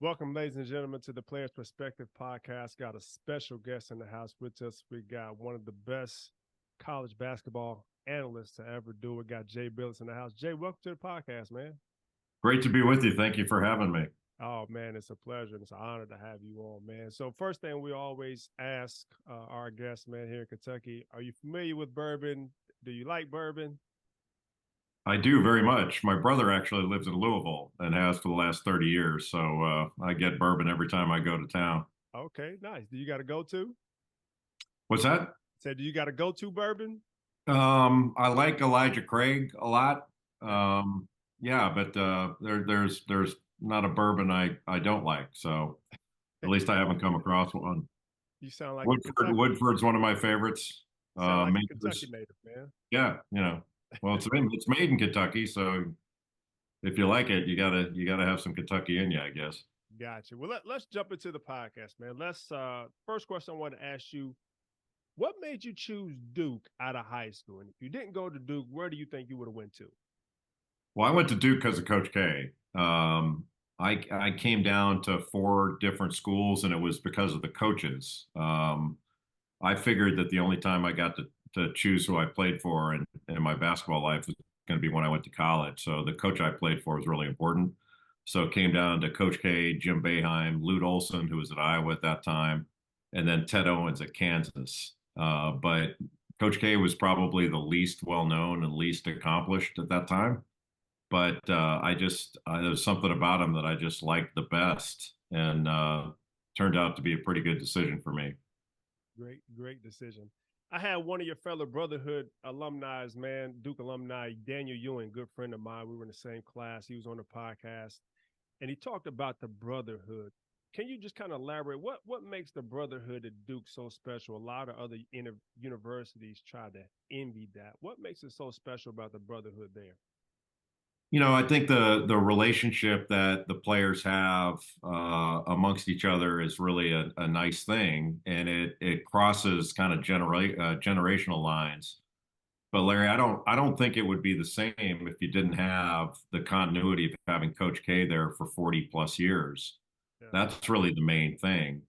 Welcome, ladies and gentlemen, to the Players Perspective podcast. Got a special guest in the house with us. We got one of the best college basketball analysts to ever do it. Got Jay Bilas in the house. Jay, welcome to the podcast, man. Great to be with you. Thank you for having me. Oh, man, it's a pleasure. It's an honor to have you on, man. So, first thing we always ask our guests, man, here in Kentucky, are you familiar with bourbon? Do you like bourbon? I do very much. My brother actually lives in Louisville and has for the last 30 years. So I get bourbon every time I go to town. Okay, nice. Do you got to go to? What's that? Said, do you got to go to bourbon? I like Elijah Craig a lot. Okay. Yeah, but there's not a bourbon I don't like. So at least I haven't come across one. You sound like a Woodford Kentucky. Woodford's one of my favorites. You sound like a Kentucky Makers. native, man. Yeah, well, it's made in Kentucky, so if you like it, you gotta have some Kentucky in you, I guess. Gotcha. Well, let's jump into the podcast, man. Let's first question I want to ask you: what made you choose Duke out of high school? And if you didn't go to Duke, where do you think you would have went to? Well, I went to Duke because of Coach K. I came down to four different schools, and it was because of the coaches. I figured that the only time I got to choose who I played for in my basketball life was going to be when I went to college. So the coach I played for was really important. So it came down to Coach K, Jim Boeheim, Lute Olson, who was at Iowa at that time, and then Ted Owens at Kansas. But Coach K was probably the least well known and least accomplished at that time. But there's something about him that I just liked the best, and turned out to be a pretty good decision for me. Great, great decision. I had one of your fellow Brotherhood alumni, man, Duke alumni, Daniel Ewing, good friend of mine. We were in the same class. He was on the podcast, and he talked about the Brotherhood. Can you just kind of elaborate what makes the Brotherhood at Duke so special? A lot of other universities try to envy that. What makes it so special about the Brotherhood there? I think the relationship that the players have amongst each other is really a nice thing, and it crosses kind of generational lines. But Larry, I don't think it would be the same if you didn't have the continuity of having Coach K there for 40 plus years. Yeah. That's really the main thing.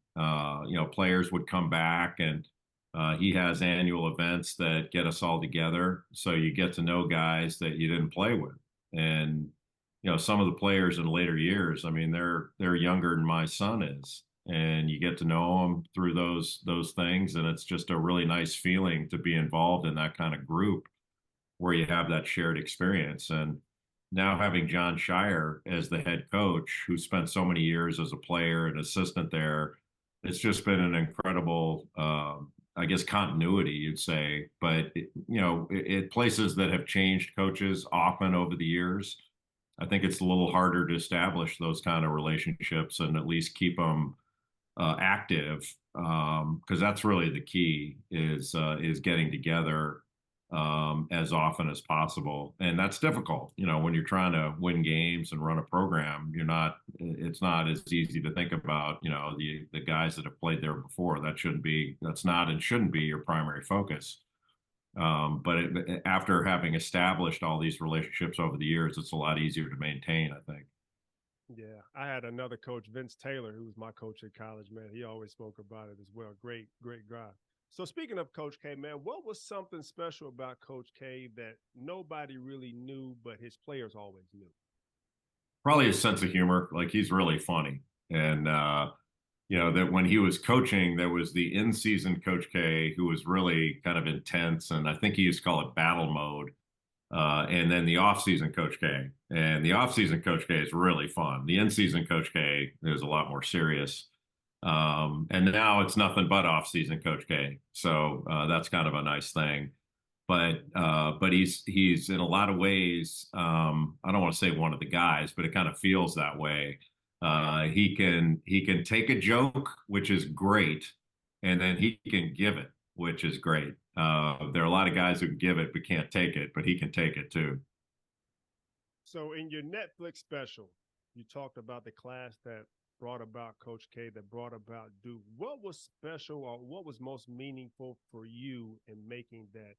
Players would come back, and he has annual events that get us all together. So you get to know guys that you didn't play with. And, some of the players in later years, I mean, they're younger than my son is. And you get to know them through those things. And it's just a really nice feeling to be involved in that kind of group where you have that shared experience. And now having John Shire as the head coach, who spent so many years as a player and assistant there, it's just been an incredible, I guess, continuity, you'd say. But places that have changed coaches often over the years, I think it's a little harder to establish those kind of relationships and at least keep them active, because that's really the key is getting together as often as possible. And that's difficult. When you're trying to win games and run a program, it's not as easy to think about, the guys that have played there before. That's not and shouldn't be your primary focus. But after having established all these relationships over the years, it's a lot easier to maintain, I think. Yeah, I had another coach, Vince Taylor, who was my coach at college, man. He always spoke about it as well. Great, great guy. So speaking of Coach K, man, what was something special about Coach K that nobody really knew, but his players always knew? Probably a sense of humor. Like, he's really funny. And, that when he was coaching, there was the in-season Coach K who was really kind of intense. And I think he used to call it battle mode. And then the off-season Coach K. And the off-season Coach K is really fun. The in-season Coach K is a lot more serious. And now it's nothing but off-season Coach K. So that's kind of a nice thing. But he's in a lot of ways. I don't want to say one of the guys, but it kind of feels that way. He can take a joke, which is great, and then he can give it, which is great. There are a lot of guys who can give it but can't take it, but he can take it too. So in your Netflix special, you talked about the class that brought about Coach K, that brought about Duke. What was special or what was most meaningful for you in making that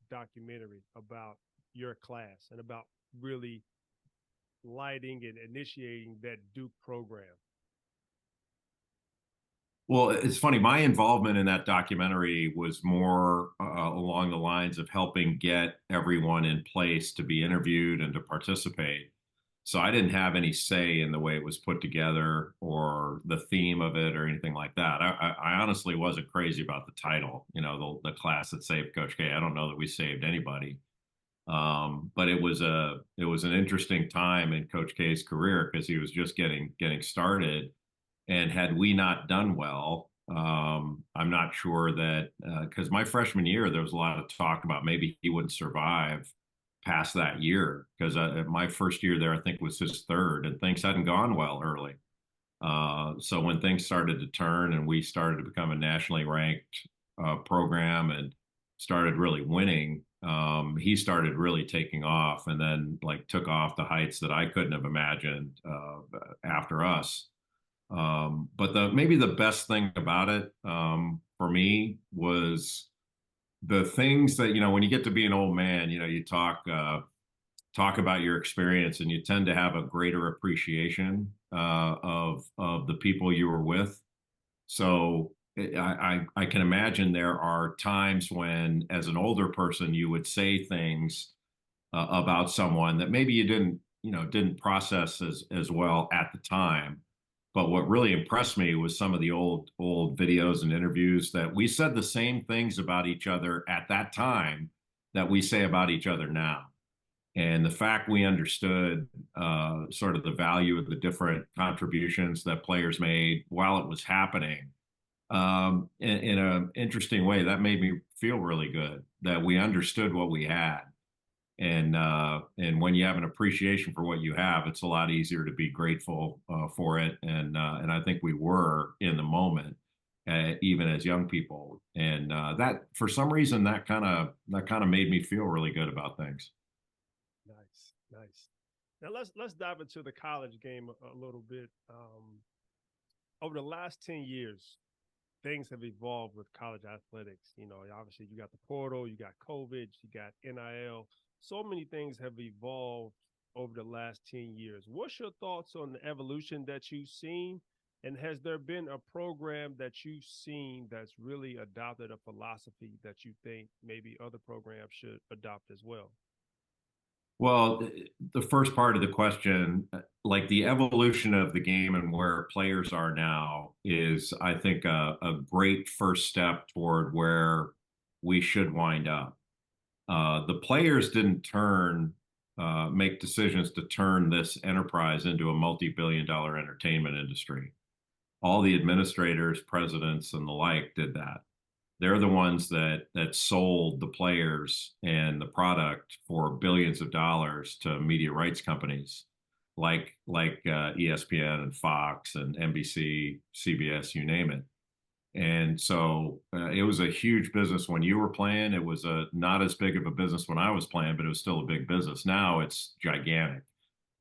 documentary about your class and about really lighting and initiating that Duke program? Well, it's funny. My involvement in that documentary was more along the lines of helping get everyone in place to be interviewed and to participate. So I didn't have any say in the way it was put together or the theme of it or anything like that. I honestly wasn't crazy about the title, the class that saved Coach K. I don't know that we saved anybody. But it was an interesting time in Coach K's career because he was just getting started. And had we not done well, I'm not sure that because my freshman year, there was a lot of talk about maybe he wouldn't survive past that year because my first year there, I think, was his third, and things hadn't gone well early. So when things started to turn and we started to become a nationally ranked program and started really winning, he started really taking off and then like took off the heights that I couldn't have imagined after us. But maybe the best thing about it for me was the things that, when you get to be an old man, you talk about your experience and you tend to have a greater appreciation of the people you were with. So I can imagine there are times when, as an older person, you would say things about someone that maybe you didn't process as well at the time. But what really impressed me was some of the old videos and interviews that we said the same things about each other at that time that we say about each other now. And the fact we understood sort of the value of the different contributions that players made while it was happening in an interesting way, that made me feel really good that we understood what we had. And when you have an appreciation for what you have, it's a lot easier to be grateful for it. And I think we were in the moment, even as young people. And that, for some reason, that kind of made me feel really good about things. Nice, nice. Now let's dive into the college game a little bit. Over the last 10 years, things have evolved with college athletics. Obviously you got the portal, you got COVID, you got NIL. So many things have evolved over the last 10 years. What's your thoughts on the evolution that you've seen? And has there been a program that you've seen that's really adopted a philosophy that you think maybe other programs should adopt as well? Well, the first part of the question, like the evolution of the game and where players are now, is, I think, a great first step toward where we should wind up. The players didn't make decisions to turn this enterprise into a multi-billion-dollar entertainment industry. All the administrators, presidents, and the like did that. They're the ones that sold the players and the product for billions of dollars to media rights companies like ESPN and Fox and NBC, CBS, you name it. And so it was a huge business when you were playing. It was not as big of a business when I was playing, but it was still a big business. Now it's gigantic.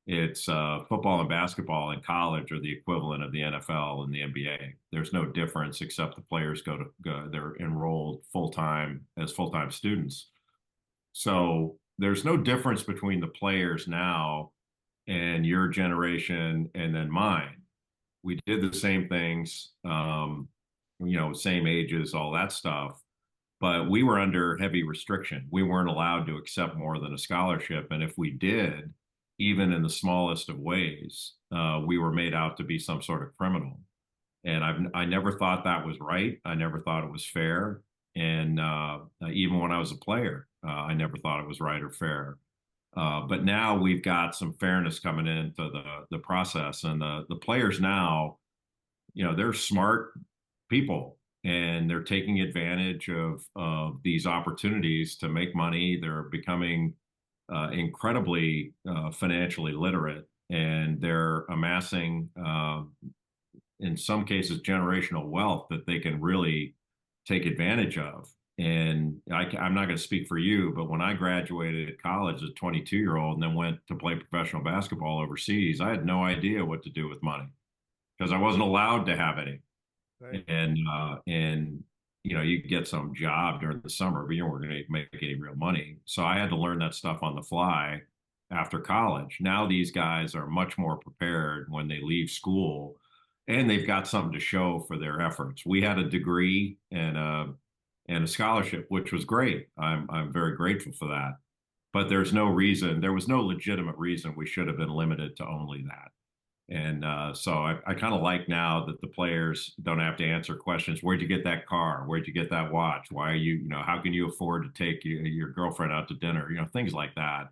It's football and basketball in college are the equivalent of the NFL and the NBA. There's no difference except the players they're enrolled full time as full time students. So there's no difference between the players now and your generation and then mine. We did the same things, same ages, all that stuff. But we were under heavy restriction. We weren't allowed to accept more than a scholarship. And if we did, even in the smallest of ways, we were made out to be some sort of criminal. And I never thought that was right. I never thought it was fair. And even when I was a player, I never thought it was right or fair. But now we've got some fairness coming into the process, and the players now, they're smart people, and they're taking advantage of these opportunities to make money. They're becoming incredibly financially literate, and they're amassing, in some cases, generational wealth that they can really take advantage of. And I'm not going to speak for you, but when I graduated college as a 22-year-old and then went to play professional basketball overseas, I had no idea what to do with money because I wasn't allowed to have any. Right. And you could get some job during the summer, but you weren't going to make any real money. So I had to learn that stuff on the fly after college. Now these guys are much more prepared when they leave school. and they've got something to show for their efforts. We had a degree and a scholarship, which was great. I'm very grateful for that. But there was no legitimate reason we should have been limited to only that. And so I kind of like now that the players don't have to answer questions. Where'd you get that car? Where'd you get that watch? Why are you, how can you afford to take your girlfriend out to dinner? Things like that.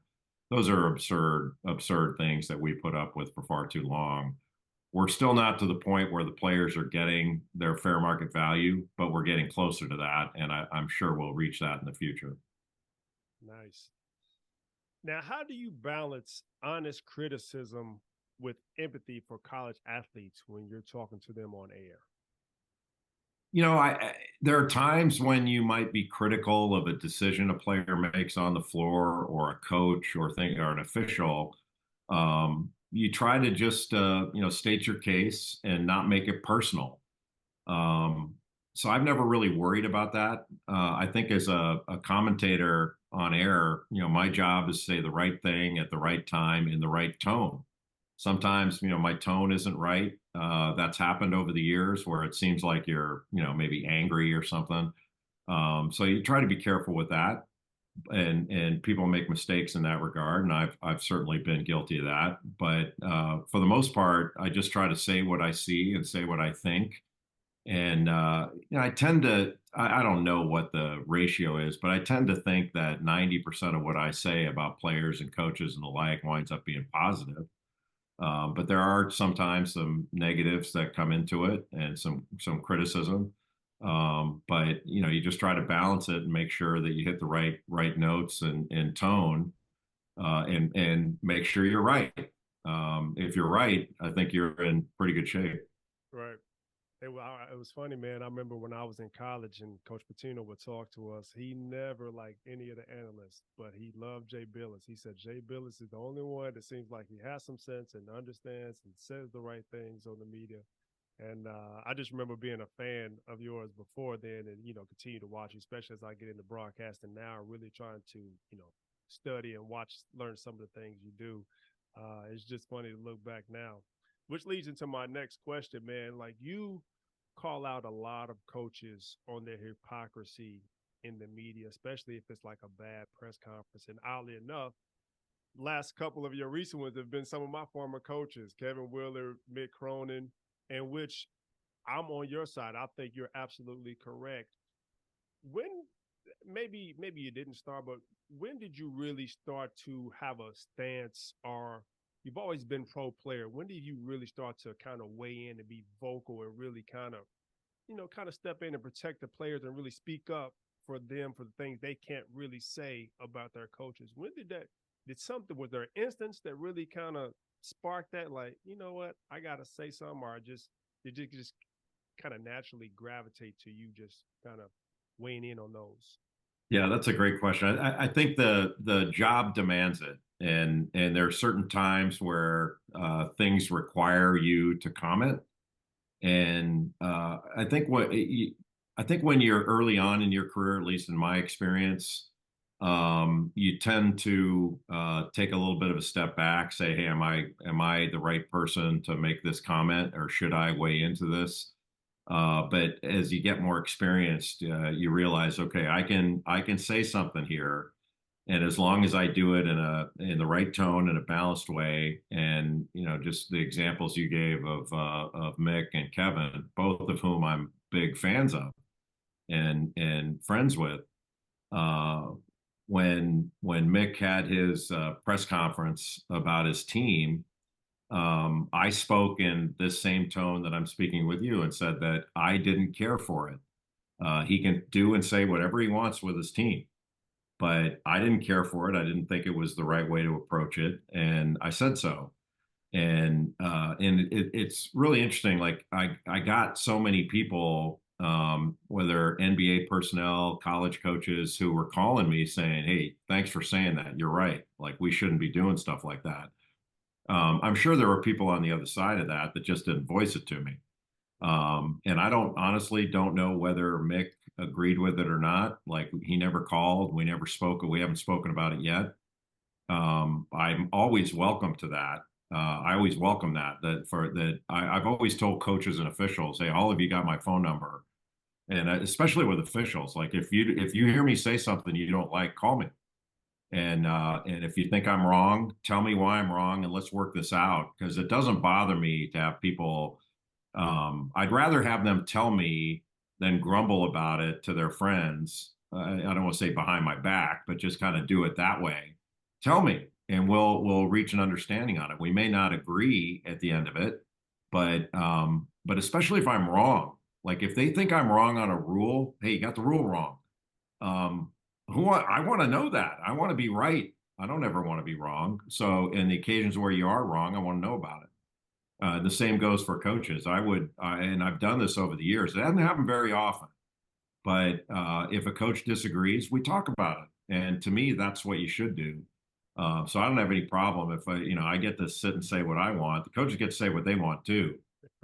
Those are absurd things that we put up with for far too long. We're still not to the point where the players are getting their fair market value, but we're getting closer to that. And I'm sure we'll reach that in the future. Nice. Now, how do you balance honest criticism with empathy for college athletes when you're talking to them on air? There are times when you might be critical of a decision a player makes on the floor, or a coach, or an official. You try to just state your case and not make it personal. Um, so I've never really worried about that. I think as a commentator on air, my job is to say the right thing at the right time in the right tone. Sometimes, my tone isn't right. That's happened over the years where it seems like you're, maybe angry or something. So you try to be careful with that, and people make mistakes in that regard, and I've certainly been guilty of that. But for the most part, I just try to say what I see and say what I think. And I tend to, I don't know what the ratio is, but I tend to think that 90% of what I say about players and coaches and the like winds up being positive. But there are sometimes some negatives that come into it, and some criticism. But you just try to balance it and make sure that you hit the right notes and tone, and make sure you're right. If you're right, I think you're in pretty good shape. Right. It was funny, man. I remember when I was in college and Coach Patino would talk to us. He never liked any of the analysts, but he loved Jay Bilas. He said Jay Bilas is the only one that seems like he has some sense and understands and says the right things on the media. And I just remember being a fan of yours before then, and continue to watch you, especially as I get into broadcasting now, really trying to study and watch, learn some of the things you do. It's just funny to look back now, which leads into my next question, man. Like, you call out a lot of coaches on their hypocrisy in the media, especially if it's like a bad press conference. And oddly enough, last couple of your recent ones have been some of my former coaches, Kevin Wheeler, Mick Cronin, in which I'm on your side. I think you're absolutely correct. When maybe you didn't start, but when did you really start to have a stance, or you've always been pro player? When did you really start to kind of weigh in and be vocal and really kind of step in and protect the players and really speak up for them for the things they can't really say about their coaches? When was there an instance that really kind of sparked that, like, you know what, I gotta say something, or did just kind of naturally gravitate to you just kind of weighing in on those? Yeah, that's a great question. I think the job demands it, and there are certain times where things require you to comment. And I think when you're early on in your career, at least in my experience, you tend to take a little bit of a step back, say, "Hey, am I the right person to make this comment, or should I weigh into this?" But as you get more experienced, you realize, okay, I can say something here, and as long as I do it in the right tone, in a balanced way, and just the examples you gave of Mick and Kevin, both of whom I'm big fans of and friends with. Uh, when Mick had his press conference about his team, I spoke in this same tone that I'm speaking with you, and said that I didn't care for it. He can do and say whatever he wants with his team, but I didn't care for it. I didn't think it was the right way to approach it, and I said so. It's really interesting. Like, I got so many people, whether NBA personnel, college coaches, who were calling me saying, "Hey, thanks for saying that. You're right. Like, we shouldn't be doing stuff like that." I'm sure there were people on the other side of that that just didn't voice it to me. And I honestly don't know whether Mick agreed with it or not. Like, he never called, we haven't spoken about it yet. I'm always welcome to that. I always welcome that. I've always told coaches and officials, hey, all of you got my phone number, and especially with officials, like if you hear me say something you don't like, call me. And if you think I'm wrong, tell me why I'm wrong, and let's work this out. Because it doesn't bother me to have people. I'd rather have them tell me than grumble about it to their friends. I don't want to say behind my back, but just kind of do it that way. Tell me, and we'll reach an understanding on it. We may not agree at the end of it, but especially if I'm wrong, like if they think I'm wrong on a rule, hey, you got the rule wrong. Um, I want to know that. I want to be right. I don't ever want to be wrong. So, in the occasions where you are wrong, I want to know about it. The same goes for coaches. And I've done this over the years. It hasn't happened very often, but if a coach disagrees, we talk about it. And to me, that's what you should do. So I don't have any problem if I get to sit and say what I want. The coaches get to say what they want too.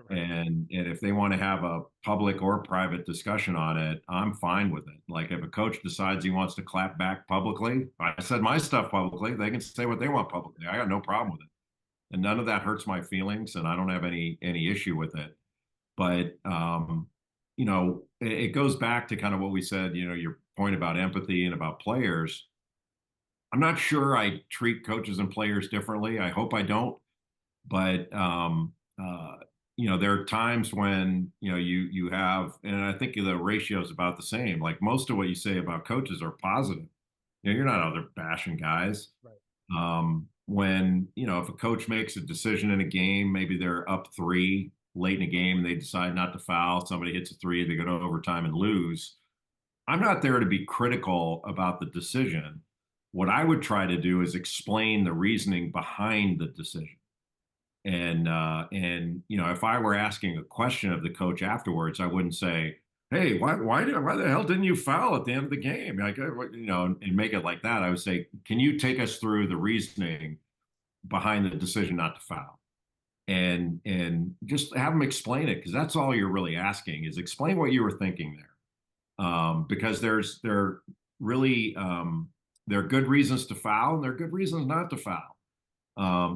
Right. And if they want to have a public or private discussion on it, I'm fine with it. Like if a coach decides he wants to clap back publicly, I said my stuff publicly, they can say what they want publicly. I got no problem with it. And none of that hurts my feelings, and I don't have any issue with it. But it goes back to kind of what we said, your point about empathy and about players. I'm not sure I treat coaches and players differently. I hope I don't. But there are times when you have, and I think the ratio is about the same. Like most of what you say about coaches are positive. You're not out there bashing guys. Right. When if a coach makes a decision in a game, maybe they're up three late in a game and they decide not to foul, somebody hits a three, they go to overtime and lose. I'm not there to be critical about the decision. What I would try to do is explain the reasoning behind the decision. And if I were asking a question of the coach afterwards, I wouldn't say, "Hey, why the hell didn't you foul at the end of the game?" Like, and make it like that. I would say, "Can you take us through the reasoning behind the decision not to foul?" And just have them explain it, because that's all you're really asking, is explain what you were thinking there. Because there really there are good reasons to foul and there are good reasons not to foul.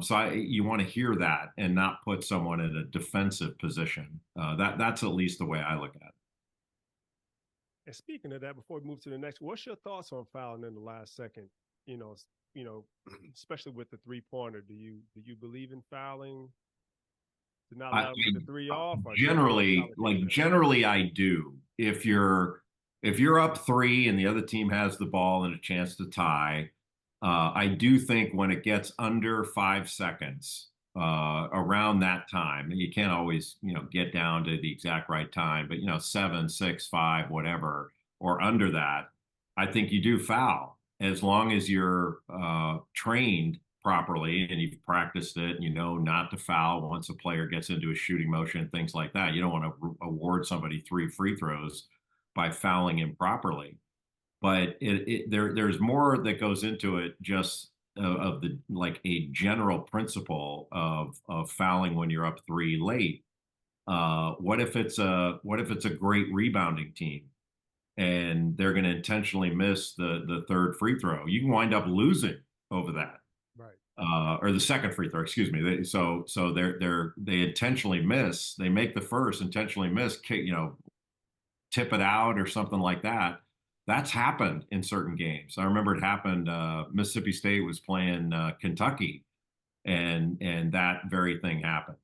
So you want to hear that and not put someone in a defensive position. That's at least the way I look at it. And speaking of that, before we move to the next, what's your thoughts on fouling in the last second? You know, you know, especially with the 3-pointer. Do you believe in fouling to not I, allow them to get the three off, or do you think generally, foul like defense? generally, I do. If you're up three and the other team has the ball and a chance to tie, I do think when it gets under 5 seconds, around that time, and you can't always get down to the exact right time, but 7, 6, 5, whatever, or under that, I think you do foul as long as you're trained properly and you've practiced it and you know not to foul once a player gets into a shooting motion, things like that. You don't want to award somebody 3 free throws by fouling improperly. But there's more that goes into it, just of the like a general principle of fouling when you're up three late. What if it's a great rebounding team and they're going to intentionally miss the third free throw? You can wind up losing over that, Right. or the second free throw, excuse me. They intentionally miss. They make the first, intentionally miss, tip it out or something like that. That's happened in certain games. I remember it happened. Mississippi State was playing Kentucky, and that very thing happened.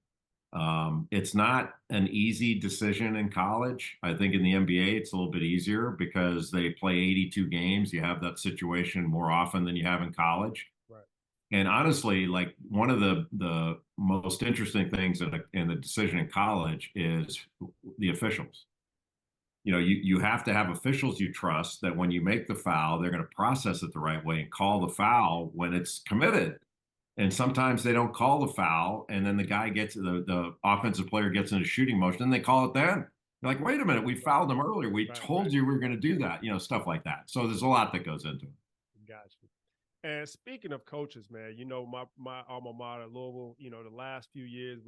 It's not an easy decision in college. I think in the NBA, it's a little bit easier because they play 82 games. You have that situation more often than you have in college. Right. And honestly, like one of the most interesting things in the decision in college is the officials. You have to have officials you trust, that when you make the foul, they're going to process it the right way and call the foul when it's committed. And sometimes they don't call the foul, and then the offensive player gets into shooting motion, and they call it then. You're like, wait a minute, we Right. fouled them earlier. We Right. told Right. you we were going to do that, stuff like that. So there's a lot that goes into it. Gotcha. And speaking of coaches, man, my alma mater, Louisville. The last few years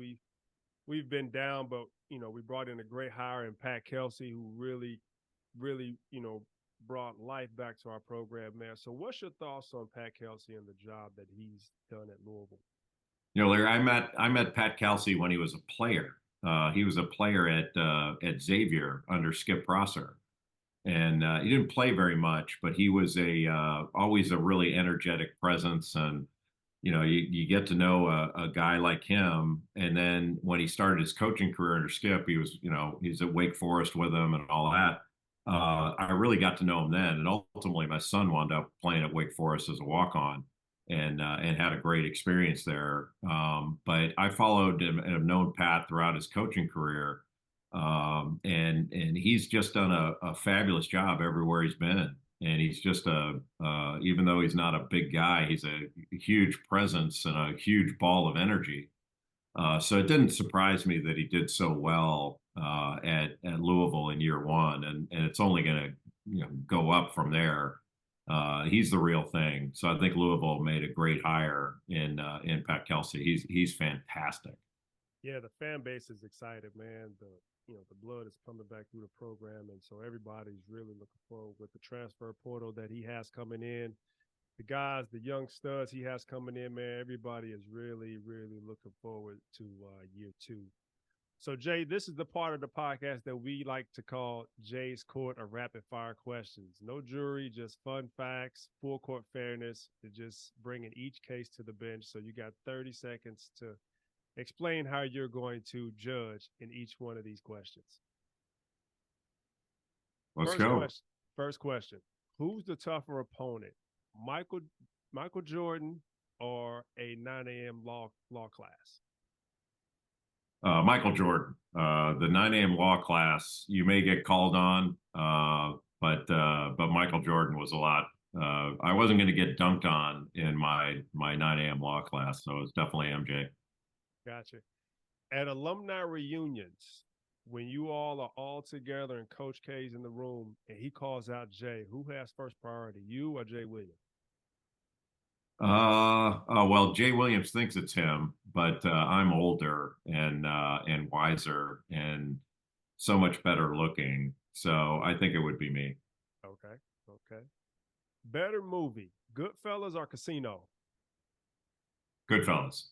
we've been down, but we brought in a great hire in Pat Kelsey, who really brought life back to our program, man. So what's your thoughts on Pat Kelsey and the job that he's done at Louisville? Larry, I met Pat Kelsey when he was a player. He was a player at Xavier under Skip Prosser, and he didn't play very much, but he was a always a really energetic presence. And you get to know a guy like him, and then when he started his coaching career under Skip, he's at Wake Forest with him and all that. I really got to know him then, and ultimately my son wound up playing at Wake Forest as a walk-on, and had a great experience there. But I followed him and have known Pat throughout his coaching career, and he's just done a fabulous job everywhere he's been. And he's just even though he's not a big guy, he's a huge presence and a huge ball of energy. So it didn't surprise me that he did so well at Louisville in year one, and it's only going to go up from there. He's the real thing. So I think Louisville made a great hire in Pat Kelsey. He's fantastic. Yeah, the fan base is excited, man. The blood is pumping back through the program, and so everybody's really looking forward with the transfer portal that he has coming in. The guys, the young studs he has coming in, man. Everybody is really, really looking forward to year two. So, Jay, this is the part of the podcast that we like to call Jay's Court of Rapid Fire Questions. No jury, just fun facts, full court fairness, to just bringing each case to the bench. So, you got 30 seconds to explain how you're going to judge in each one of these questions. Let's First go. question. First question. Who's the tougher opponent? Michael Michael Jordan or a 9 a.m. law class? Michael Jordan, the 9 a.m. law class, you may get called on, but Michael Jordan was a lot. I wasn't going to get dunked on in my 9 a.m. law class, so it's definitely MJ. Gotcha. At alumni reunions, when you all are all together and Coach K's in the room and he calls out Jay, who has first priority, you or Jay Williams? Well, Jay Williams thinks it's him, but I'm older and wiser and so much better looking, so I think it would be me. Okay. Okay. Better movie, Goodfellas or Casino? Goodfellas.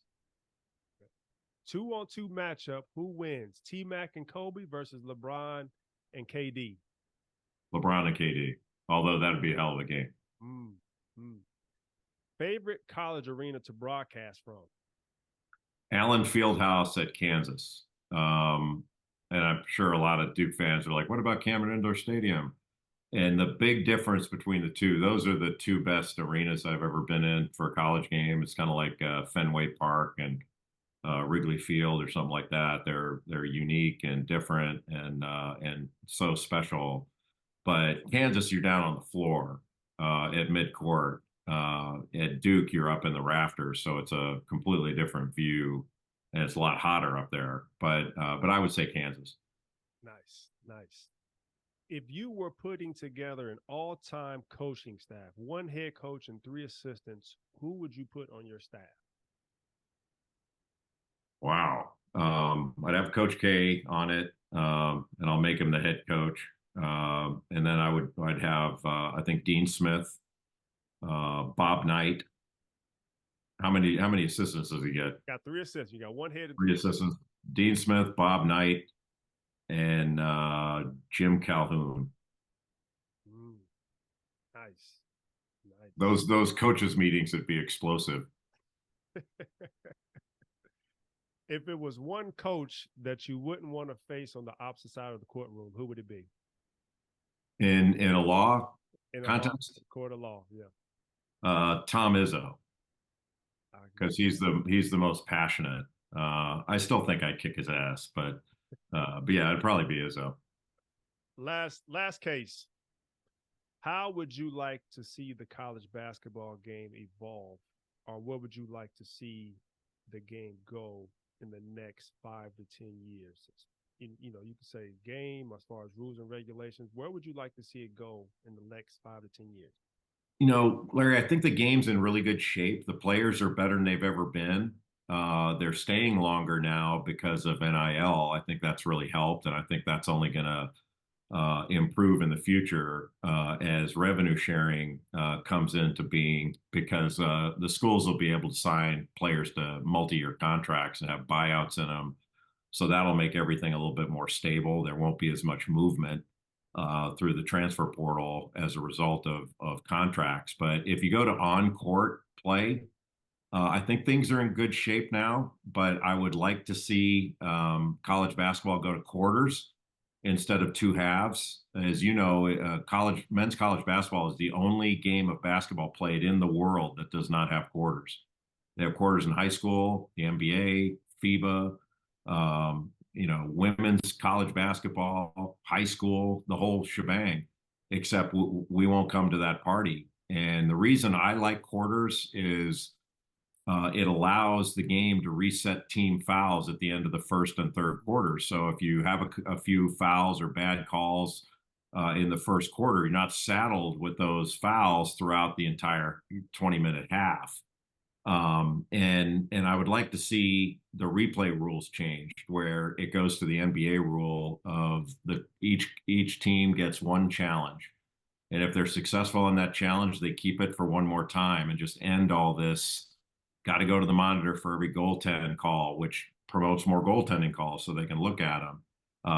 2-on-2 matchup, who wins? T Mac and Kobe versus LeBron and KD? LeBron and KD. Although that'd be a hell of a game. Mm, mm. Favorite college arena to broadcast from? Allen Fieldhouse at Kansas. And I'm sure a lot of Duke fans are like, what about Cameron Indoor Stadium? And the big difference between the two, those are the two best arenas I've ever been in for a college game. It's kind of like Fenway Park and Wrigley Field or something like that. They're unique and different and so special. But Kansas, you're down on the floor at midcourt. At Duke, you're up in the rafters, so it's a completely different view, and it's a lot hotter up there. But I would say Kansas. Nice, nice. If you were putting together an all-time coaching staff, one head coach and three assistants, who would you put on your staff? Wow. I'd have Coach K on it, and I'll make him the head coach. And then I'd have I think Dean Smith, Bob Knight. How many assistants does he get? Got three assistants. You got one head and Three assistants. Dean Smith, Bob Knight, and Jim Calhoun. Mm, nice, nice. Those coaches meetings would be explosive. If it was one coach that you wouldn't want to face on the opposite side of the courtroom, who would it be? In a law In a law, contest, court of law, yeah. Tom Izzo, I because he's the most passionate. I still think I'd kick his ass, but yeah, it'd probably be Izzo. last case. How would you like to see the college basketball game evolve, or what would you like to see the game go in the next 5 to 10 years? You could say game as far as rules and regulations. Where would you like to see it go in the next 5 to 10 years? Larry, I think the game's in really good shape. The players are better than they've ever been. They're staying longer now because of NIL. I think that's really helped, and I think that's only going to improve in the future as revenue sharing comes into being, because the schools will be able to sign players to multi-year contracts and have buyouts in them. So that'll make everything a little bit more stable. There won't be as much movement through the transfer portal as a result of contracts. But if you go to on-court play, I think things are in good shape now, but I would like to see college basketball go to quarters instead of two halves. As you know, men's college basketball is the only game of basketball played in the world that does not have quarters. They have quarters in high school, the NBA, FIBA, women's college basketball, high school, the whole shebang, except we won't come to that party. And the reason I like quarters is it allows the game to reset team fouls at the end of the first and third quarters. So if you have a few fouls or bad calls in the first quarter, you're not saddled with those fouls throughout the entire 20-minute half. And I would like to see the replay rules changed, where it goes to the NBA rule of each team gets one challenge. And if they're successful in that challenge, they keep it for one more time and just end all this. Got to go to the monitor for every goaltend call, which promotes more goaltending calls so they can look at them.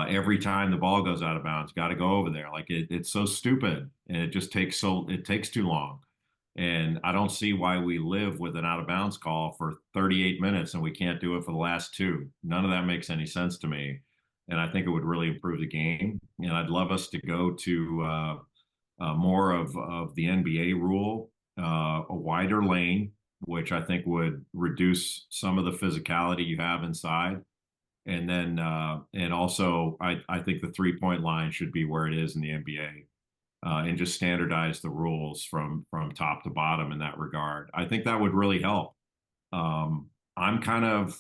Every time the ball goes out of bounds, got to go over there. Like it's so stupid, and it takes too long. And I don't see why we live with an out of bounds call for 38 minutes and we can't do it for the last two. None of that makes any sense to me. And I think it would really improve the game. And I'd love us to go to more of the NBA rule, a wider lane, which I think would reduce some of the physicality you have inside. And then, and also, I think the 3-point line should be where it is in the NBA, and just standardize the rules from top to bottom in that regard. I think that would really help. I'm kind of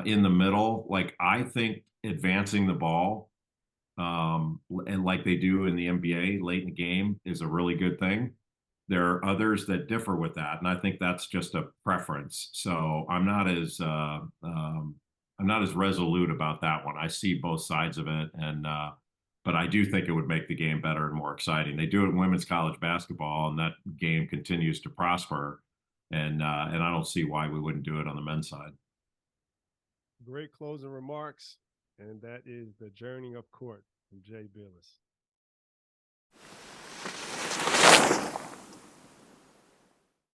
in the middle. Like, I think advancing the ball, and like they do in the NBA late in the game, is a really good thing. There are others that differ with that, and I think that's just a preference. So I'm not as resolute about that one. I see both sides of it, and but I do think it would make the game better and more exciting. They do it in women's college basketball, and that game continues to prosper. And I don't see why we wouldn't do it on the men's side. Great closing remarks. And that is The Journey of Court from Jay Bilas.